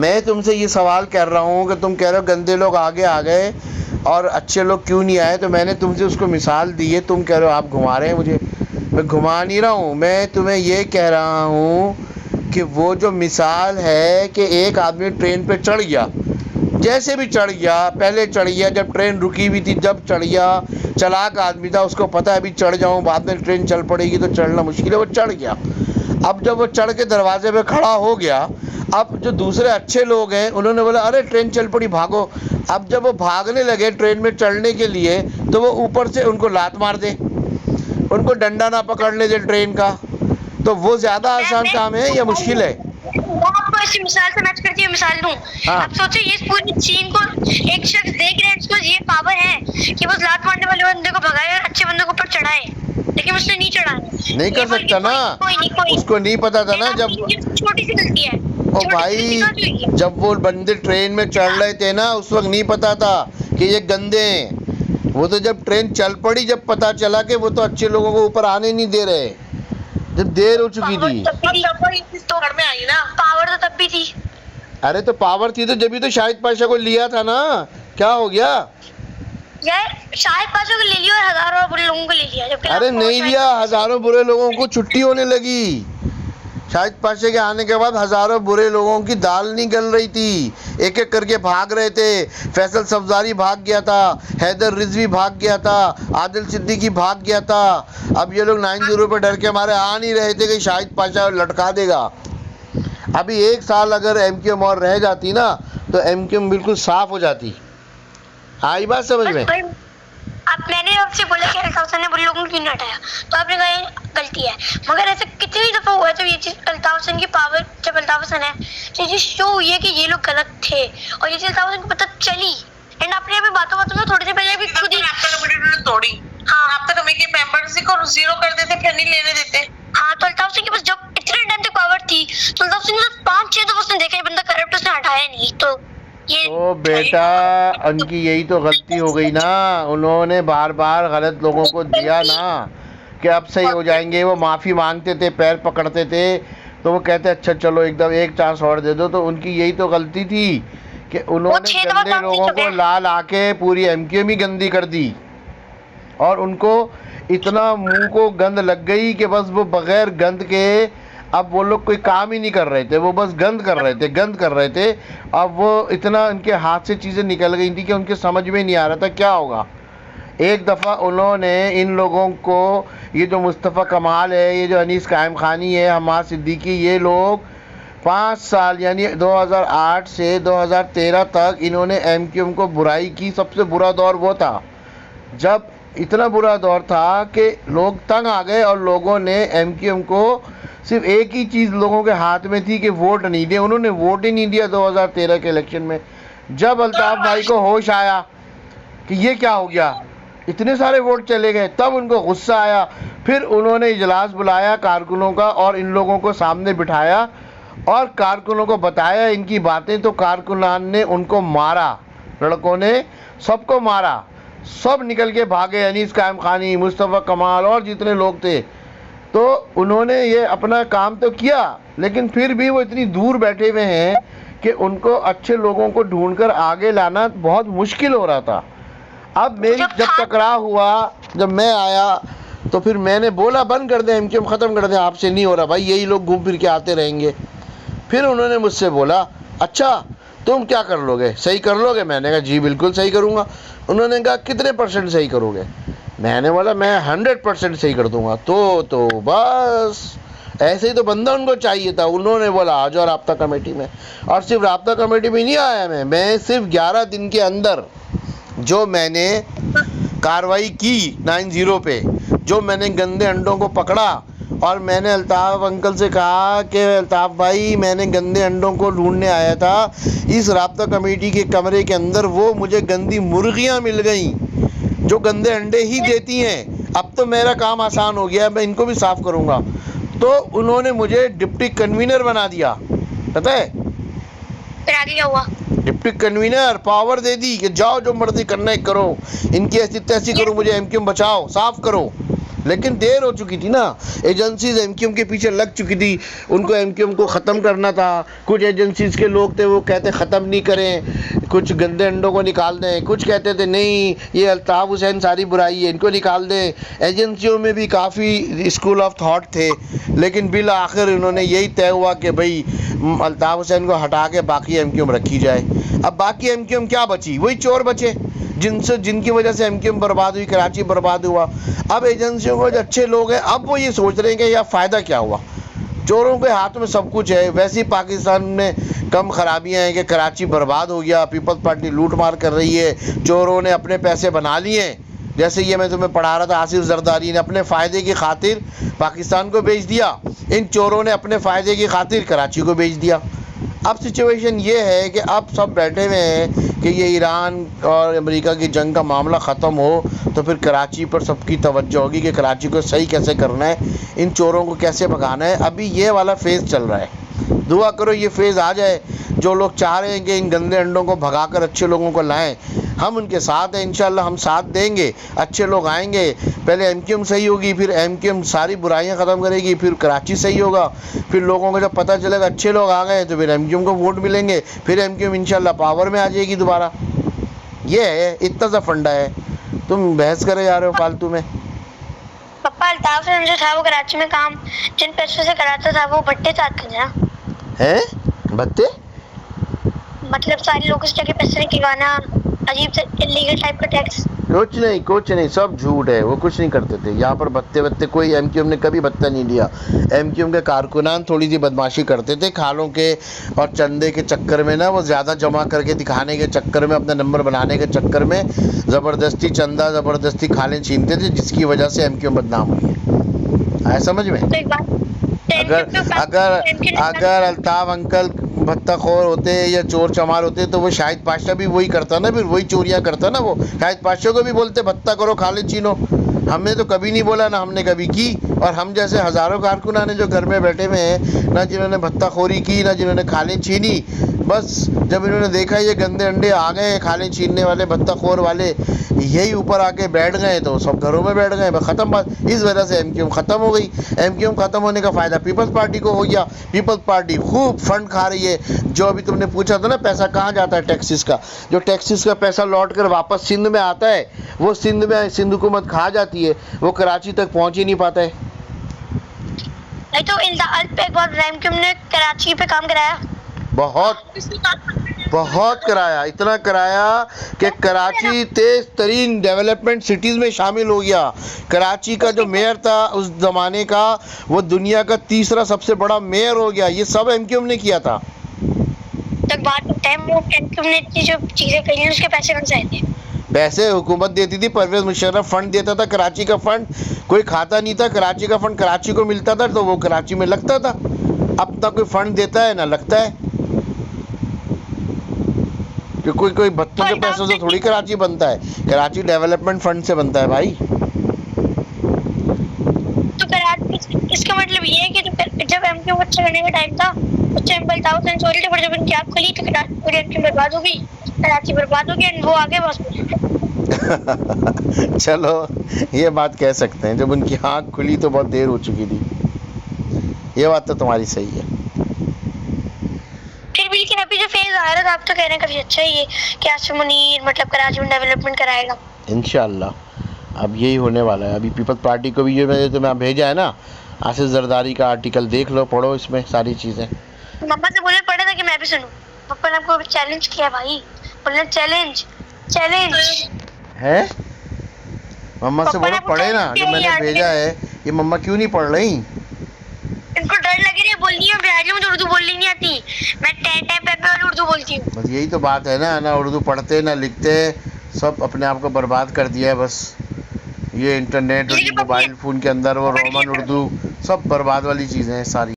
मैं तुमसे ये सवाल कर रहा हूँ कि तुम कह रहे हो गंदे लोग आगे आ गए और अच्छे लोग क्यों नहीं आए, तो मैंने तुमसे उसको मिसाल दी है। तुम कह रहे हो आप घुमा रहे हैं मुझे। मैं घुमा नहीं रहा हूँ, मैं तुम्हें ये कह रहा हूँ कि वो जो मिसाल है कि एक आदमी ट्रेन पे चढ़ गया, जैसे भी चढ़ गया, पहले चढ़ गया जब ट्रेन रुकी हुई थी, जब चढ़ गया, चालाक आदमी था, उसको पता है अभी चढ़ जाऊँ बाद में ट्रेन चल पड़ेगी तो चढ़ना मुश्किल है, वो चढ़ गया। अब जब वो चढ़ के दरवाजे पे खड़ा हो गया, अब जो दूसरे अच्छे लोग हैं उन्होंने बोला अरे ट्रेन चल पड़ी भागो। अब जब वो भागने लगे ट्रेन में चढ़ने के लिए, तो वो ऊपर से उनको लात मार दे, उनको डंडा ना पकड़ने दे ट्रेन का, तो वो ज़्यादा आसान काम है या मुश्किल है? मैं आपको इसी मिसाल से मैच करती हुई मिसाल दूं। हाँ। आप सोचो ये पूरी चीन को एक शख्स देख रहे हैं, उसको ये पावर है कि वो लात मारने वाले बंदे को भगाए और अच्छे बंदे को ऊपर चढ़ाए, लेकिन उसने नहीं चढ़ाया। नहीं कर सकता ना, उसको नहीं पता था ना। जब छोटी सी गलती है, ओ भाई, जब वो बंदे ट्रेन में चढ़ रहे थे ना, उस वक्त नहीं पता था कि ये गंदे हैं। वो तो जब ट्रेन चल पड़ी, जब पता चला कि वो तो अच्छे लोगों को ऊपर आने नहीं दे रहे, जब देर हो चुकी थी। तो घर में आई ना, पावर तो तब भी थी। अरे तो पावर थी तो जब भी तो शाहिद पाशा को लिया था ना, क्या हो गया यार? शाहिद पाशा को ले लिया और हजारों बुरे लोगों को ले लिया, जबकि अरे नहीं लिया, हजारों बुरे लोगों को छुट्टी होने लगी। शाहिद पाशा के आने के बाद हजारों बुरे लोगों की दाल नहीं गल रही थी, एक एक करके भाग रहे थे। फैसल सब्जारी भाग गया था, हैदर रिजवी भाग गया था, आदिल सिद्दीकी भाग गया था। अब ये लोग 9-0 पे डर के हमारे आ नहीं रहे थे कि शाहिद पाशा लटका देगा। अभी 1 साल अगर एमक्यूएम और रह जाती ना, तो एमक्यूएम बिल्कुल साफ हो जाती। आई बात समझ में? अब मैंने आपसे बोला कि अल्ताफ हसन ने बुरे लोगों को क्यों नहीं हटाया, तो आपने कहा ये गलती है। मगर ऐसा कितनी दफा हुआ है जब ये चीज अल्ताफ हसन की पावर, जब अल्ताफ हसन है तो ये चीज शो हुई है कि ये लोग गलत थे, और ये चीज अल्ताफ हसन को पता चली। एंड आपने अभी बातों में थोड़ी देर पहले भी खुद ही रास्ता कमेटी तोड़ी। हाँ, आप तो कमेटी मेंबर्स को जीरो कर देते, फिर नहीं लेने देते। हाँ, तो अल्ताफ हसन के पास जब इतने टाइम तक पावर थी, तो अल्ताफ हसन ने 5-6 दफा उसने देखा ये बंदा करप्ट, उसने हटाया नहीं। तो बेटा, उनकी यही तो गलती हो गई ना, उन्होंने बार बार गलत लोगों को दिया ना कि अब सही हो जाएंगे। वो माफ़ी मांगते थे, पैर पकड़ते थे, तो वो कहते अच्छा चलो एकदम एक चांस और दे दो। तो उनकी यही तो गलती थी कि उन्होंने गंदे लोगों को ला ला के पूरी एमक्यूएम ही गंदी कर दी, और उनको इतना मुंह को गंद लग गई कि बस वो बगैर गंद के अब वो लोग कोई काम ही नहीं कर रहे थे, वो बस गंद कर रहे थे। अब वो इतना उनके हाथ से चीज़ें निकल गई थी कि उनके समझ में नहीं आ रहा था क्या होगा। एक दफ़ा उन्होंने इन लोगों को, ये जो मुस्तफ़ा कमाल है, ये जो अनीस कायम खानी है, हमाद सिद्दीकी, ये लोग 5 साल यानी 2008 से 2013 तक इन्होंने एमक्यूएम को बुराई की। सबसे बुरा दौर वो था जब इतना बुरा दौर था कि लोग तंग आ गए और लोगों ने एमक्यूएम को, सिर्फ एक ही चीज़ लोगों के हाथ में थी कि वोट नहीं दिए। उन्होंने वोट ही नहीं दिया 2013 के इलेक्शन में। जब अल्ताफ़ भाई को होश आया कि ये क्या हो गया, इतने सारे वोट चले गए, तब उनको गुस्सा आया। फिर उन्होंने इजलास बुलाया कारकुनों का और इन लोगों को सामने बिठाया और कारकुनों को बताया इनकी बातें। तो कारकुनान ने उनको मारा, लड़कों ने सबको मारा, सब निकल के भागे, अनीस कायम खानी, मुस्तफ़ा कमाल और जितने लोग थे। तो उन्होंने ये अपना काम तो किया, लेकिन फिर भी वो इतनी दूर बैठे हुए हैं कि उनको अच्छे लोगों को ढूंढकर आगे लाना बहुत मुश्किल हो रहा था। अब मेरी जब टकराव हुआ, जब मैं आया, तो फिर मैंने बोला बंद कर दें, एमक्यूएम ख़त्म कर दें, आपसे नहीं हो रहा भाई, यही लोग घूम फिर के आते रहेंगे। फिर उन्होंने मुझसे बोला अच्छा तुम क्या कर लोगे, सही कर लोगे? मैंने कहा जी बिल्कुल सही करूँगा। उन्होंने कहा कितने % सही करोगे? मैंने बोला मैं 100% सही कर दूंगा। तो बस ऐसे ही तो बंदा उनको चाहिए था। उन्होंने बोला आ जाओ राब्ता कमेटी में, और सिर्फ राब्ता कमेटी में नहीं आया मैं सिर्फ 11 दिन के अंदर जो मैंने कार्रवाई की 9-0 पे, जो मैंने गंदे अंडों को पकड़ा, और मैंने अल्ताफ़ अंकल से कहा कि अल्ताफ़ भाई मैंने गंदे अंडों को ढूंढने आया था इस राब्ता कमेटी के कमरे के अंदर, वो मुझे गंदी मुर्गियाँ मिल गई जो गंदे अंडे ही देती हैं। अब तो मेरा काम आसान हो गया, मैं इनको भी साफ़ करूँगा। तो उन्होंने मुझे डिप्टी कन्वीनर बना दिया, पता है? फिर आगे क्या हुआ? डिप्टी कन्वीनर पावर दे दी कि जाओ जो मर्जी करना है करो, इनकी ऐसी तैसी करो, मुझे एमक्यूएम बचाओ, साफ़ करो। लेकिन देर हो चुकी थी ना, एजेंसीज एमक्यूएम के पीछे लग चुकी थी, उनको एमक्यूएम को ख़त्म करना था। कुछ एजेंसीज के लोग थे वो कहते ख़त्म नहीं करें, कुछ गंदे अंडों को निकाल दें, कुछ कहते थे नहीं ये अल्ताफ़ हुसैन सारी बुराई है इनको निकाल दें। एजेंसियों में भी काफ़ी स्कूल ऑफ थॉट थे, लेकिन बिल आखिर उन्होंने यही तय हुआ कि भाई अल्ताफ़ हुसैन को हटा के बाकी एमक्यूएम रखी जाए। अब बाकी एमक्यूएम क्या बची, वही चोर बचे जिनकी वजह से एमक्यूएम बर्बाद हुई, कराची बर्बाद हुआ। अब एजेंसियों को जो अच्छे लोग हैं अब वो ये सोच रहे हैं कि यार फ़ायदा क्या हुआ, चोरों के हाथ में सब कुछ है। वैसे ही पाकिस्तान में कम खराबियां हैं कि कराची बर्बाद हो गया, पीपल्स पार्टी लूट मार कर रही है, चोरों ने अपने पैसे बना लिए हैं। जैसे ये मैं तुम्हें पढ़ा रहा था, आसिफ जरदारी ने अपने फ़ायदे की खातिर पाकिस्तान को बेच दिया, इन चोरों ने अपने फ़ायदे की खातिर कराची को बेच दिया। अब सिचुएशन ये है कि अब सब बैठे हुए हैं कि ये ईरान और अमेरिका की जंग का मामला ख़त्म हो तो फिर कराची पर सबकी तवज्जो होगी कि कराची को सही कैसे करना है, इन चोरों को कैसे भगाना है। अभी ये वाला फेज़ चल रहा है, दुआ करो ये फेज़ आ जाए। जो लोग चाह रहे हैं कि इन गंदे अंडों को भगाकर अच्छे लोगों को लाएं, हम उनके साथ हैं, इंशाल्लाह हम साथ देंगे, अच्छे लोग आएंगे। पहले एमक्यूएम सही होगी, फिर एमक्यूएम सारी बुराइयां ख़त्म करेगी, फिर कराची सही होगा, फिर लोगों को जब पता चलेगा अच्छे लोग आ गए तो फिर एमक्यूएम को वोट मिलेंगे, फिर एमक्यूएम इंशाल्लाह पावर में आ जाएगी दोबारा। ये है, इतना सा फंडा है, तुम बहस करे जा रहे हो फालतू में। पापा अल्ताफ हुसैन जो था वो कराची में काम जिन पैसों से कराता था वो भट्टे साथ थे ना, हैं भत्ते, मतलब सारे लोगों से जाके पैसे निकलवाना, अजीब से इलीगल टाइप का टैक्स। कुछ नहीं, सब झूठ है, वो कुछ नहीं करते थे यहाँ पर। भत्ते कोई एमक्यूएम ने कभी भत्ता नहीं लिया। एमक्यूएम के कारकुनान थोड़ी सी बदमाशी करते थे, खालों के और चंदे के चक्कर में ना, वो ज़्यादा जमा करके दिखाने के चक्कर में, अपना नंबर बनाने के चक्कर में ज़बरदस्ती चंदा ज़बरदस्ती खालें छीनते थे, जिसकी वजह से एमक्यूएम बदनाम हुई है। आया समझ में? तो एक बात, अगर अल्ताफ अंकल भत्ताखोर होते या चोर चमार होते तो वो शाहिद पाशा भी वही करता ना, फिर वही चोरियां करता ना। वो शाहिद पाशा को भी बोलते भत्ता करो, खाले छीनो। हमने तो कभी नहीं बोला, ना हमने कभी की। और हम जैसे हज़ारों कारकुनान हैं जो घर में बैठे हुए हैं, ना जिन्होंने भत्ताखोरी की, ना जिन्होंने खालें छीनी। बस जब इन्होंने देखा ये गंदे अंडे आ गए, खालें छीनने वाले भत्ताखोर वाले यही ऊपर आके बैठ गए, तो सब घरों में बैठ गए, ख़त्म बात। इस वजह से एमक्यूएम ख़त्म हो गई। एमक्यूएम ख़त्म होने का फ़ायदा पीपल्स पार्टी को हो गया। पीपल्स पार्टी खूब फंड खा रही है। जो अभी तुमने पूछा था ना पैसा कहाँ जाता है टैक्सेस का, जो टैक्सेस का पैसा लौट कर वापस सिंध में आता है, वो सिंध में सिंध हुकूमत खा जाती है, वो कराची तक पहुँच ही नहीं पाता है। नहीं तो एक बार एमक्यूएम ने कराची पे काम कराया, बहुत कराया, इतना कराया कि कराची तेज तरीन डेवलपमेंट सिटीज़ में शामिल हो गया। कराची का जो मेयर था उस ज़माने का, वो दुनिया का तीसरा सबसे बड़ा मेयर हो गया। ये सब एमक्यूएम ने किया था। तो एक बात बताएं, वो एमक्यूएम ने इतनी जो चीज़ें कही उसके पैसे कहाँ से आए थे? पैसे हुकूमत देती थी, परवेज़ मुशर्रफ फंड देता था, कराची का फंड कोई खाता नहीं था। कराची का फंड कराची को मिलता था तो वो कराची में लगता था। अब तक कोई फंड देता है ना लगता है, कि कोई भत्तों के पैसों से थोड़ी कराची बनता है, कराची डेवलपमेंट फंड से बनता है भाई। तो कराची, इसका मतलब ये है कि जब एमक्यूएम को अच्छा करने का टाइम था उस टाइम पर अल्ताफ हुसैन चोरी थे, पर जब इनकी आँख खुली तो पूरी एमक्यूएम बर्बाद हो गई, कराची बर्बाद हो गई, वो आगे बस। चलो ये बात कह सकते हैं, जब उनकी आँख खुली तो बहुत देर हो चुकी थी। ये बात तो तुम्हारी सही है। फिर भी लेकिन अभी जो फेज आ रहा था, आप तो कह रहे हैं काफी अच्छा ही है कि आसिफ मुनीर मतलब कराची में डेवलपमेंट कराएगा इंशाल्लाह। अब यही होने वाला है। अभी पीपल्स पार्टी को भी जो मैंने तुम्हें भेजा है ना, आसिफ जरदारी का आर्टिकल देख लो, पढ़ो, इसमें सारी चीज़ें। मम्मा से बोले पड़ा था कि मैं भी सुनूं, पापा ने आपको चैलेंज किया भाई, बोले चैलेंज है। मम्मा से बोलो पढ़े ना, जो मैंने भेजा है। ये मम्मा क्यों नहीं पढ़ रही? इनको डर लग रही है बोलनी है, बिहारी मुझे उर्दू बोलनी नहीं आती, मैं टे पे वाली उर्दू बोलती हूँ। बस यही तो बात है ना उर्दू पढ़ते ना लिखते, सब अपने आप को बर्बाद कर दिया है। बस ये इंटरनेट और मोबाइल फ़ोन के अंदर वो रोमन उर्दू सब बर्बाद वाली चीज़ें हैं सारी।